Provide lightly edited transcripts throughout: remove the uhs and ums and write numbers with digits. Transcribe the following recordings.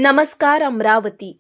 नमस्कार अमरावती.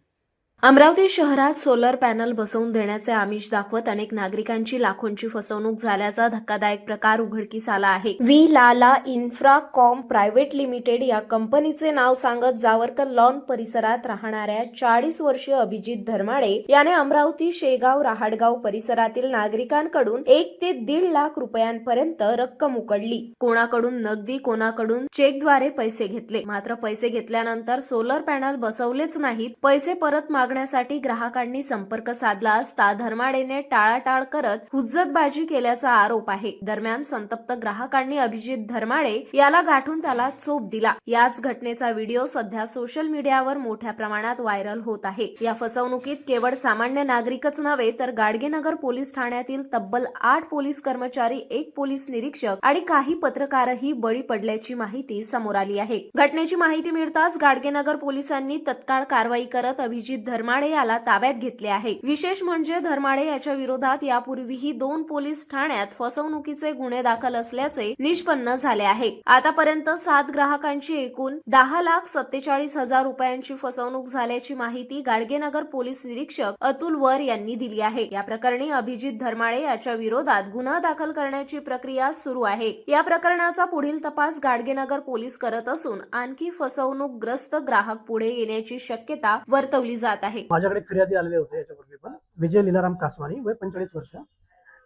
अमरावती शहरात solar panel बसवून देण्याचे आमिष दाखवत अनेक नागरिकांची लाखोंची फसवणूक झाल्याचा धक्कादायक प्रकार उघडकीस आला आहे. व्ही लाला इन्फ्राकॉम प्रायव्हेट लिमिटेड या कंपनीचे नाव सांगत जावरकर लॉन परिसरात राहणाऱ्या 40 वर्षीय अभिजित धर्माडे याने अमरावती शेगाव रहाटगाव परिसरातील नागरिकांकडून 1 ते 1.5 लाख रुपयांपर्यंत रक्कम उकळली. कोणाकडून नगदी कोणाकडून चेकद्वारे पैसे घेतले. मात्र पैसे घेतल्यानंतर सोलर पॅनल बसवलेच नाहीत. पैसे परत मागण्यासाठी ग्राहकांनी संपर्क साधला असता धर्माडेने टाळाटाळ करत हुज्जतबाजी केल्याचा आरोप आहे. दरम्यान संतप्त ग्राहकांनी अभिजित धर्माडे याला गाठून त्याला चोप दिला. याच घटनेचा व्हिडिओ सध्या सोशल मीडियावर मोठ्या प्रमाणात व्हायरल होत आहे. या फसवणुकीत केवळ सामान्य नागरिकच नव्हे तर गाडगेनगर पोलीस ठाण्यातील तब्बल 8 पोलीस कर्मचारी, 1 पोलीस निरीक्षक आणि काही पत्रकारही बळी पडल्याची माहिती समोर आली आहे. घटनेची माहिती मिळताच गाडगेनगर पोलिसांनी तत्काळ कारवाई करत अभिजित धर्माडे याला ताब्यात घेतले आहे. विशेष म्हणजे धर्माडे याच्या विरोधात यापूर्वीही 2 पोलीस ठाण्यात फसवणुकीचे गुन्हे दाखल असल्याचे निष्पन्न झाले आहे. आतापर्यंत 7 ग्राहकांची एकूण 10,47,000 रुपयांची फसवणूक झाल्याची माहिती गाडगेनगर पोलीस निरीक्षक अतुल वर यांनी दिली आहे. या प्रकरणी अभिजित धर्माडे याच्या विरोधात गुन्हा दाखल करण्याची प्रक्रिया सुरू आहे. या प्रकरणाचा पुढील तपास गाडगेनगर पोलीस करत असून आणखी फसवणूकग्रस्त ग्राहक पुढे येण्याची शक्यता वर्तवली जात आहे. माझ्याकडे फिर्यादी आलेले होते याच्यापूर्वी पण. विजय लीलाराम कासवानी, वय 45 वर्ष,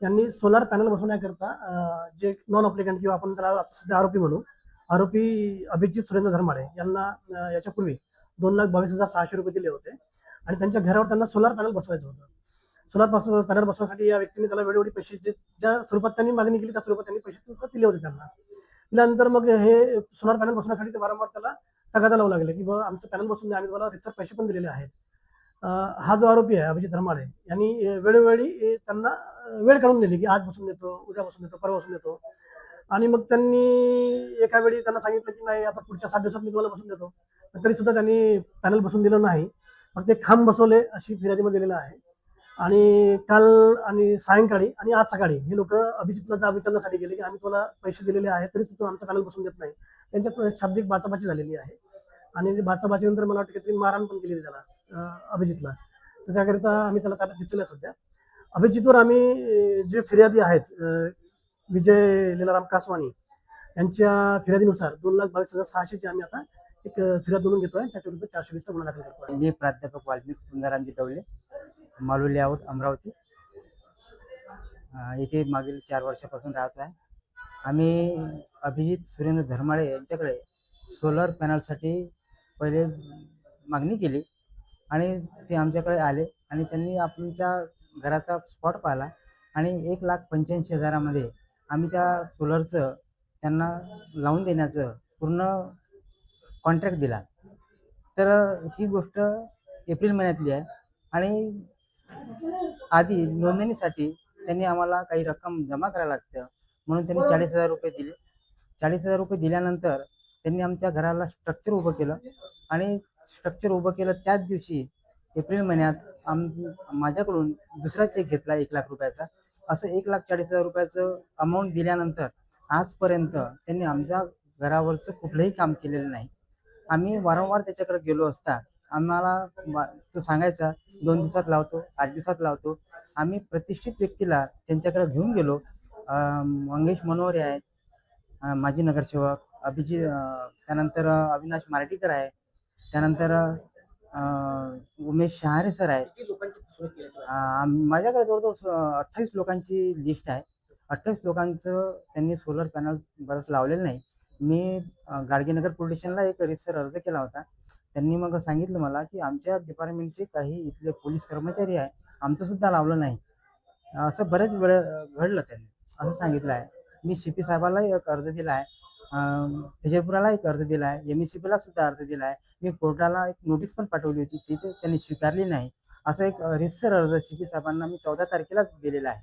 यांनी सोलार पॅनल बसवण्याकरता जे नॉन अप्लिकंट किंवा आपण त्याला सध्या आरोपी म्हणू, आरोपी अभिजित सुरेंद्र धर्माडे यांना याच्यापूर्वी 2,22,600 रुपये दिले होते आणि त्यांच्या घरावर त्यांना सोलार पॅनल बसवायचं होतं. सोलार पॅनल बसवण्यासाठी या व्यक्तीने त्याला वेळोवेळी पैसे ज्या स्वरूपात त्यांनी मागणी केली त्या स्वरूपात त्यांनी पैसे दिले होते त्यांना. दिल्यानंतर मग हे सोलार पॅनल बसवण्यासाठी ते वारंवार त्याला तगादा लावू लागले की बाबा आमचं पॅनल बसवून द्या, आम्ही तुम्हाला रितसर पैसे पण दिलेले आहेत. हा जो आरोपी आहे अभिजित धर्माडे यांनी वेळोवेळी त्यांना वेळ काढून दिली की आज बसून देतो, उद्या बसून देतो, परवा बसून देतो. आणि मग त्यांनी एका वेळी त्यांना सांगितलं की नाही आता पुढच्या 7 दिवसात मी तुम्हाला बसून देतो. तरी सुद्धा त्यांनी पॅनल बसून दिलं नाही. मग ते खांब बसवले अशी फिर्यादीमध्ये दिलेलं आहे. आणि काल आणि सायंकाळी आणि आज सकाळी हे लोक अभिजितला जाब विचारण्यासाठी गेले की आम्ही तुम्हाला पैसे दिलेले आहेत तरी सुद्धा आमचं पॅनल बसून देत नाही. त्यांच्यात शाब्दिक बाचाबाची झालेली आहे आणि बाचाबाचीनंतर मला वाटतं काहीतरी मारहाण पण केलेली त्याला अभिजितला. तर त्याकरिता आम्ही त्याला ताब्यात घेतलेलं आहे सध्या. अभिजितवर आम्ही जे फिर्यादी आहेत विजय लीलाराम कासवानी यांच्या फिर्यादीनुसार 2,22,600 ची आम्ही आता एक फिर्याद नोंदवून घेतोय. त्याच्या विरुद्ध 420 चा गुन्हा दाखल करतोय. मी प्राध्यापक वाल्मिक सुंदराम जिटवले, मालू लेआउट, अमरावती. इथे मागील 4 वर्षापासून राहत आहे. आम्ही अभिजित सुरेंद्र धर्माडे यांच्याकडे सोलर पॅनलसाठी पहिले मागणी केली आणि ते आमच्याकडे आले आणि त्यांनी आमच्या घराचा स्पॉट पाहिला आणि 1,85,000 आम्ही त्या सोलरचं त्यांना लावून देण्याचं पूर्ण कॉन्ट्रॅक्ट दिला. तर ही गोष्ट एप्रिल महिन्यातली आहे आणि आधी नोंदणीसाठी त्यांनी आम्हाला काही रक्कम जमा करायला लागतं म्हणून त्यांनी 40,000 रुपये दिले. 40,000 रुपये दिल्यानंतर त्यांनी आमच्या घराला स्ट्रक्चर उभं केलं आणि स्ट्रक्चर उभं केलं त्याच दिवशी एप्रिल महिन्यात माझ्याकडून दुसरा चेक घेतला 1 लाख रुपयाचा. असं 1,40,000 रुपयाचं अमाऊंट दिल्यानंतर आजपर्यंत त्यांनी आमच्या घरावरचं कुठलंही काम केलेलं नाही. आम्ही वारंवार त्याच्याकडे गेलो असता आम्हाला तो सांगायचा 2 दिवसात लावतो, 8 दिवसात लावतो. आम्ही प्रतिष्ठित व्यक्तीला त्यांच्याकडे घेऊन गेलो. मंगेश मनोहरे आहे, माजी नगरसेवक, अभिजित, त्यानंतर अविनाश मार्टीकर आहे, त्यानंतर उमेश शहारे सर आहे. माझ्याकडे जवळजवळ 28 लोकांची लिस्ट आहे. 28 लोकांचं त्यांनी सोलर पॅनल बरंच लावलेलं नाही. मी गाडगेनगर पोलीस स्टेशनला एक रितसर अर्ज केला होता. त्यांनी मग सांगितलं मला की आमच्या डिपार्टमेंटचे काही इथले पोलीस कर्मचारी आहे, आमचं सुद्धा लावलं नाही. असं बरेच वेळ घडलं त्यांनी असं सांगितलं आहे. मी CP साहेबालाही एक अर्ज दिला आहे, विजयपुराला एक अर्ज दिला आहे, MECPला सुद्धा अर्ज दिला आहे. मी कोर्टाला एक नोटीस पण पाठवली होती, तिथे त्यांनी स्वीकारली नाही. असं एक रितसर अर्ज CP साहेबांना मी 14 तारखेलाच दिलेला आहे.